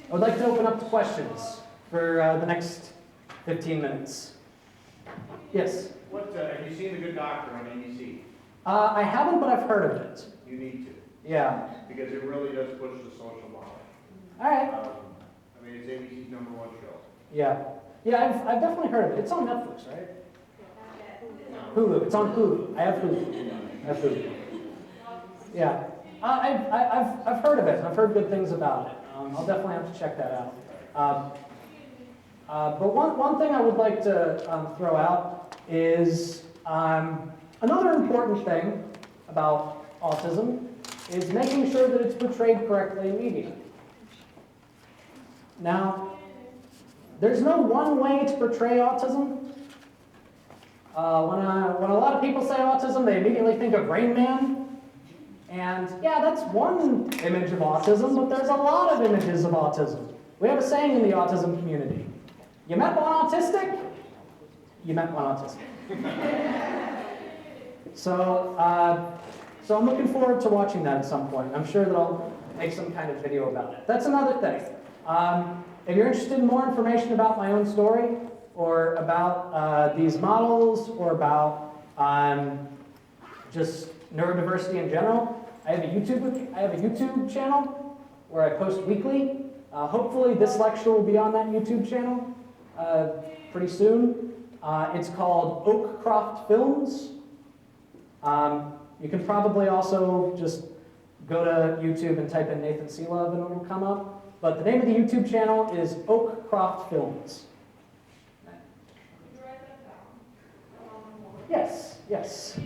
I would like to open up to questions for the next 15 minutes. Yes? Have you seen The Good Doctor on ABC? I haven't, but I've heard of it. You need to. Yeah. Because it really does push the social model. All right. I mean, it's ABC's #1 show. Yeah. Yeah, I've definitely heard of it. It's on Netflix, right? Hulu. It's on Hulu. I have Hulu. Yeah. I've heard of it. I've heard good things about it. I'll definitely have to check that out. But one thing I would like to throw out is another important thing about autism is making sure that it's portrayed correctly in media. Now, there's no one way to portray autism. When a lot of people say autism, they immediately think of Rain Man. And yeah, that's one image of autism, but there's a lot of images of autism. We have a saying in the autism community. You met one autistic? You met one autistic. So I'm looking forward to watching that at some point. I'm sure that I'll make some kind of video about it. That's another thing. If you're interested in more information about my own story, or about these models, or about just neurodiversity in general, I have a YouTube channel where I post weekly. Hopefully this lecture will be on that YouTube channel pretty soon. It's called Oakcroft Films. You can probably also just go to YouTube and type in Nathan Selove and it will come up. But the name of the YouTube channel is Oakcroft Films. Yes, yes.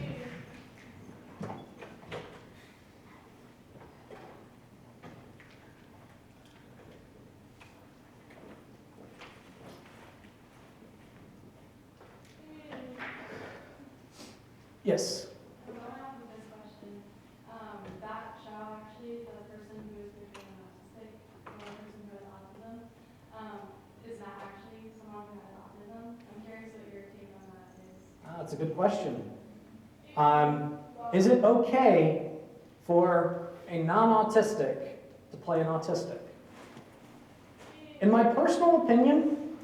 Yes. Going off of this question, that show actually, the person who is portraying autistic, the person who has autism, is that actually someone who has autism? I'm curious what your take on that is. That's a good question. Is it okay for a non-autistic to play an autistic? In my personal opinion,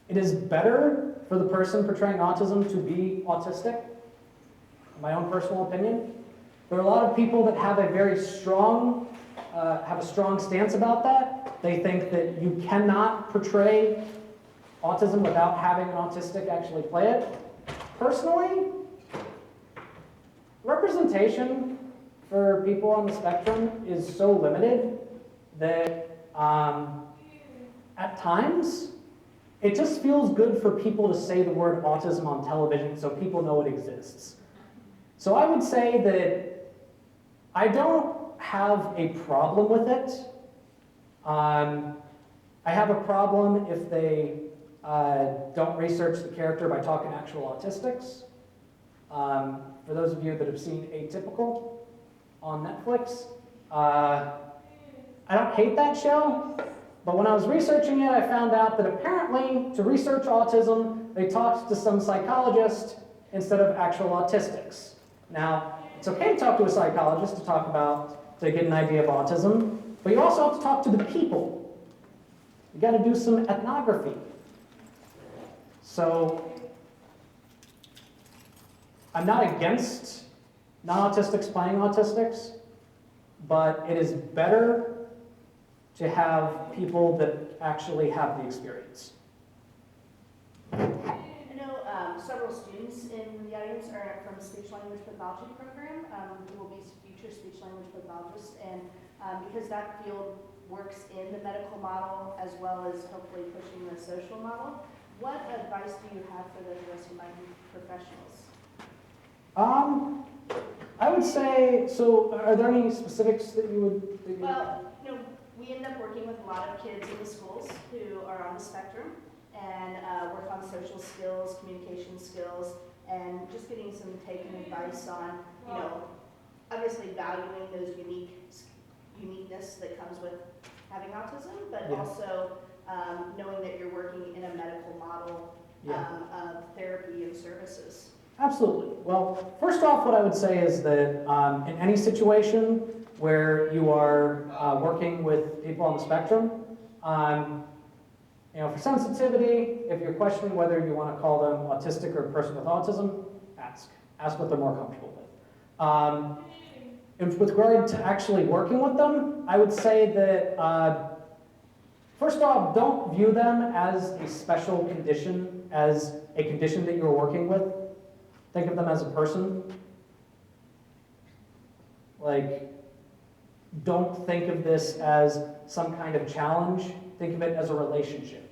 it is better for the person portraying autism to be autistic. In my own personal opinion. There are a lot of people that have a very strong, stance about that. They think that you cannot portray autism without having an autistic actually play it. Personally, representation for people on the spectrum is so limited that at times, it just feels good for people to say the word autism on television so people know it exists. So I would say that I don't have a problem with it. I have a problem if they don't research the character by talking actual autistics. For those of you that have seen Atypical on Netflix, I don't hate that show, but when I was researching it, I found out that apparently to research autism, they talked to some psychologist instead of actual autistics. Now, it's okay to talk to a psychologist to get an idea of autism, but you also have to talk to the people. You got to do some ethnography. So, I'm not against non-autistics playing autistics, but it is better to have people that actually have the experience. Several students in the audience are from speech-language pathology program who will be future speech-language pathologists, and because that field works in the medical model as well as hopefully pushing the social model, what advice do you have for those of us who might be professionals? I would say, so are there any specifics that you would... Well, we end up working with a lot of kids in the schools who are on the spectrum, and work on social skills, communication skills, and just getting some take and advice on, obviously valuing those uniqueness that comes with having autism, but also knowing that you're working in a medical model of therapy and services. Absolutely. Well, first off, what I would say is that in any situation where you are working with people on the spectrum, For sensitivity, if you're questioning whether you want to call them autistic or a person with autism, ask. Ask what they're more comfortable with. And with regard to actually working with them, I would say that, first off, don't view them as a special condition, as a condition that you're working with. Think of them as a person. Like, don't think of this as some kind of challenge. Think of it as a relationship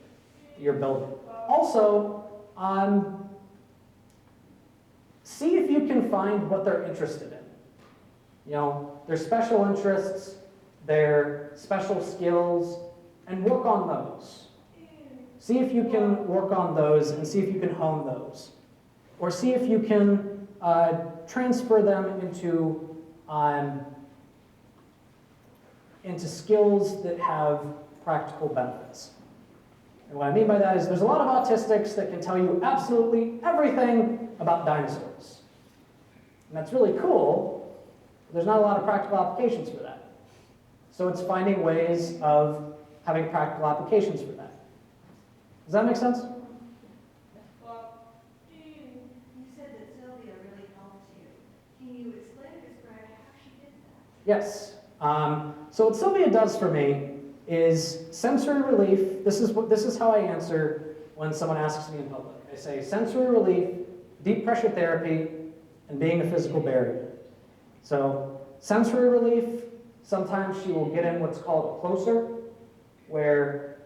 that you're building. Also, see if you can find what they're interested in. Their special interests, their special skills, and work on those. See if you can work on those and see if you can hone those. Or see if you can transfer them into skills that have practical benefits. And what I mean by that is there's a lot of autistics that can tell you absolutely everything about dinosaurs. And that's really cool, but there's not a lot of practical applications for that. So it's finding ways of having practical applications for that. Does that make sense? You said that Sylvia really helped you. Can you explain or describe how she did that? Yes. So what Sylvia does for me is sensory relief. This is how I answer when someone asks me in public. I say sensory relief, deep pressure therapy, and being a physical barrier. So sensory relief, sometimes she will get in what's called a closer, where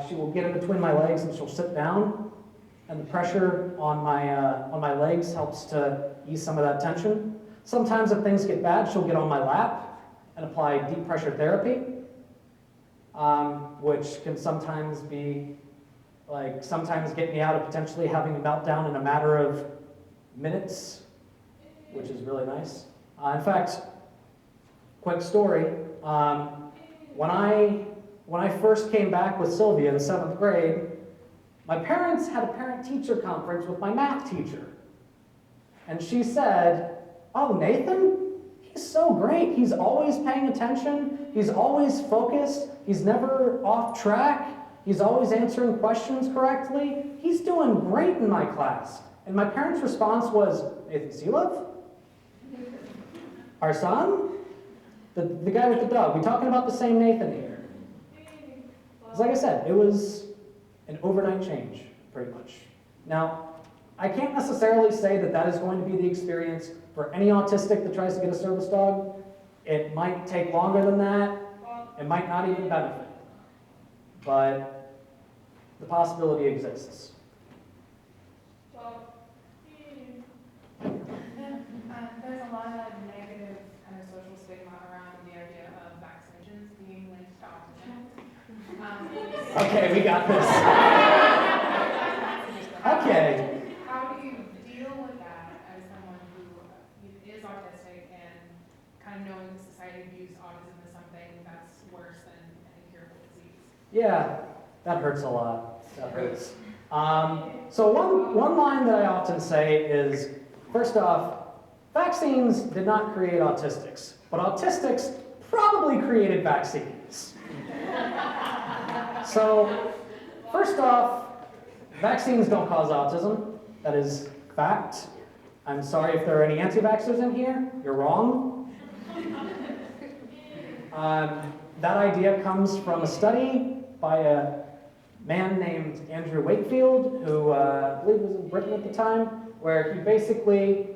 she will get in between my legs and she'll sit down, and the pressure on my legs helps to ease some of that tension. Sometimes if things get bad, she'll get on my lap and apply deep pressure therapy, which can sometimes be sometimes get me out of potentially having a meltdown in a matter of minutes, which is really nice. In fact, quick story, when I first came back with Sylvia in 7th grade, my parents had a parent-teacher conference with my math teacher. And she said, "Oh, Nathan, he's so great. He's always paying attention. He's always focused. He's never off track. He's always answering questions correctly. He's doing great in my class." And my parents' response was, "Nathan Selove? Our son? The guy with the dog. We talking about the same Nathan here?" Because like I said, it was an overnight change, pretty much. Now, I can't necessarily say that that is going to be the experience for any autistic that tries to get a service dog. It might take longer than that. It might not even benefit. But the possibility exists. There's a lot of negative kind of social stigma around the idea of vaccinations being linked to autism. Okay, we got this. Okay. How do you deal with that as someone who is autistic and kind of knowing that society views autism as something that's worse than an incurable disease? Yeah, that hurts a lot. That hurts. So one line that I often say is, first off, vaccines did not create autistics, but autistics probably created vaccines. So, first off, vaccines don't cause autism. That is fact. I'm sorry if there are any anti-vaxxers in here. You're wrong. That idea comes from a study by a man named Andrew Wakefield, who I believe was in Britain at the time, where he basically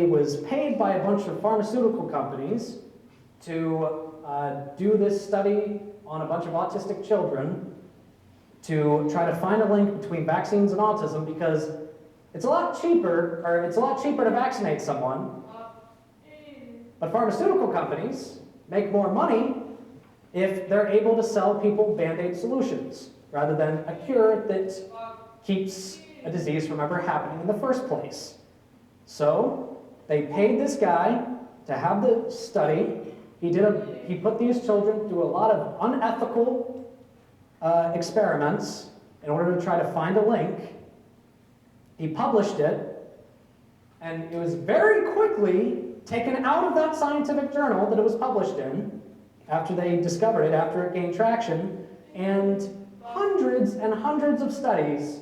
was paid by a bunch of pharmaceutical companies to do this study on a bunch of autistic children to try to find a link between vaccines and autism, because it's a lot cheaper to vaccinate someone, but pharmaceutical companies make more money if they're able to sell people Band-Aid solutions rather than a cure that keeps a disease from ever happening in the first place. So they paid this guy to have the study. He put these children through a lot of unethical experiments in order to try to find a link. He published it, and it was very quickly taken out of that scientific journal that it was published in after they discovered it, after it gained traction, and hundreds and hundreds of studies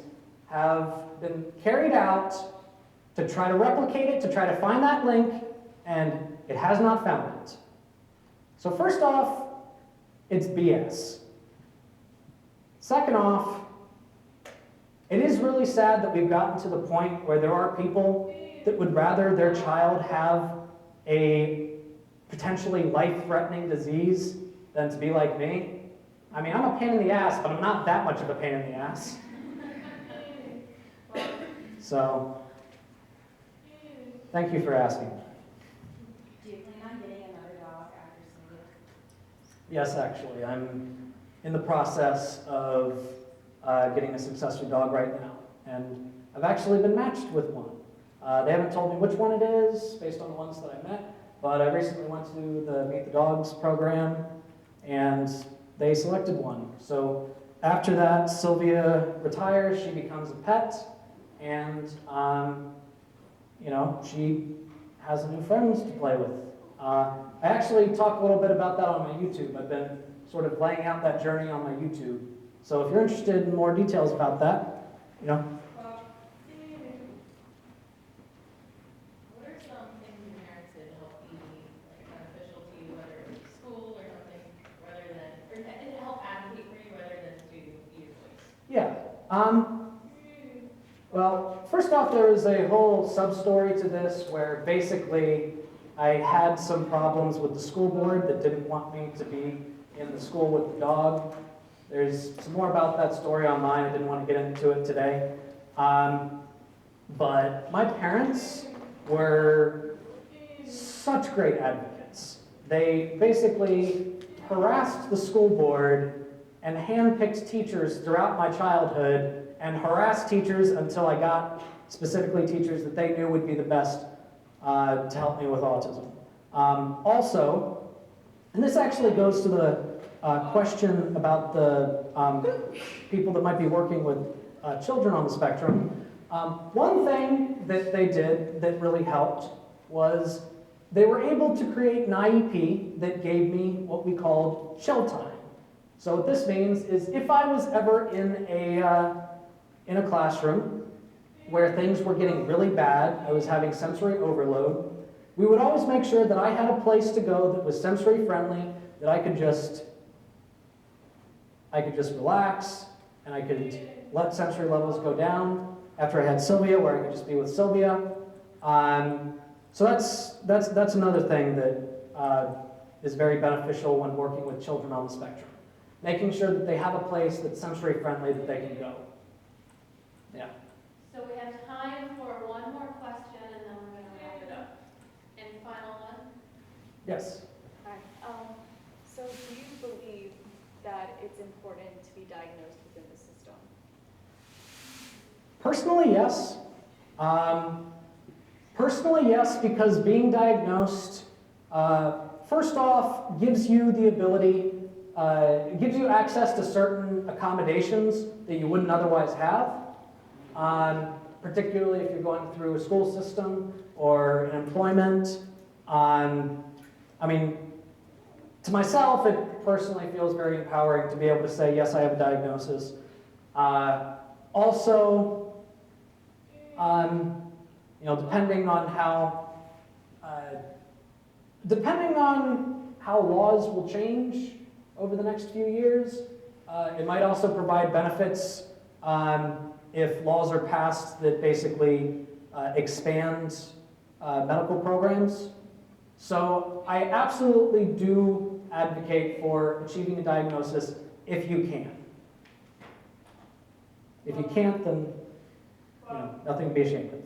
have been carried out to try to replicate it, to try to find that link, and it has not found it. So first off, it's BS. Second off, it is really sad that we've gotten to the point where there are people that would rather their child have a potentially life-threatening disease than to be like me. I mean, I'm a pain in the ass, but I'm not that much of a pain in the ass. So, thank you for asking. Do you plan on getting another dog after Selove? Yes, actually, I'm in the process of getting a successor dog right now, and I've actually been matched with one. They haven't told me which one it is based on the ones that I met, but I recently went to the Meet the Dogs program, and they selected one. So after that, Sylvia retires, she becomes a pet, and you know, she has new friends to play with. I actually talk a little bit about that on my YouTube. I've been sort of laying out that journey on my YouTube. So if you're interested in more details about that, you know. What are some things your parents did to help be like beneficial to you, whether it was school or something, rather than, or to help advocate for you rather than to be your voice? Yeah. Well, first off, there was a whole sub-story to this where basically I had some problems with the school board that didn't want me to be in the school with the dog. There's some more about that story online. I didn't want to get into it today. But my parents were such great advocates. They basically harassed the school board and handpicked teachers throughout my childhood and harassed teachers until I got specifically teachers that they knew would be the best to help me with autism. Also, and this actually goes to the question about the people that might be working with children on the spectrum. One thing that they did that really helped was they were able to create an IEP that gave me what we called chill time. So what this means is if I was ever in a classroom where things were getting really bad, I was having sensory overload, we would always make sure that I had a place to go that was sensory friendly, that I could just relax, and I could let sensory levels go down. After I had Sylvia, where I could just be with Sylvia. So that's another thing that is very beneficial when working with children on the spectrum. Making sure that they have a place that's sensory friendly that they can go. Yeah. So we have time for one more question, and then we're going to wrap it up. And final one? Yes. Hi. So do you believe that it's important to be diagnosed within the system? Personally, yes. Personally, yes, because being diagnosed, first off, gives you the ability, gives you access to certain accommodations that you wouldn't otherwise have, particularly if you're going through a school system or an employment. I mean, to myself, it personally feels very empowering to be able to say, yes, I have a diagnosis. Also, you know, depending on how laws will change over the next few years, it might also provide benefits if laws are passed that basically expand medical programs. So I absolutely do advocate for achieving a diagnosis if you can. If you can't, then you know, nothing to be ashamed of.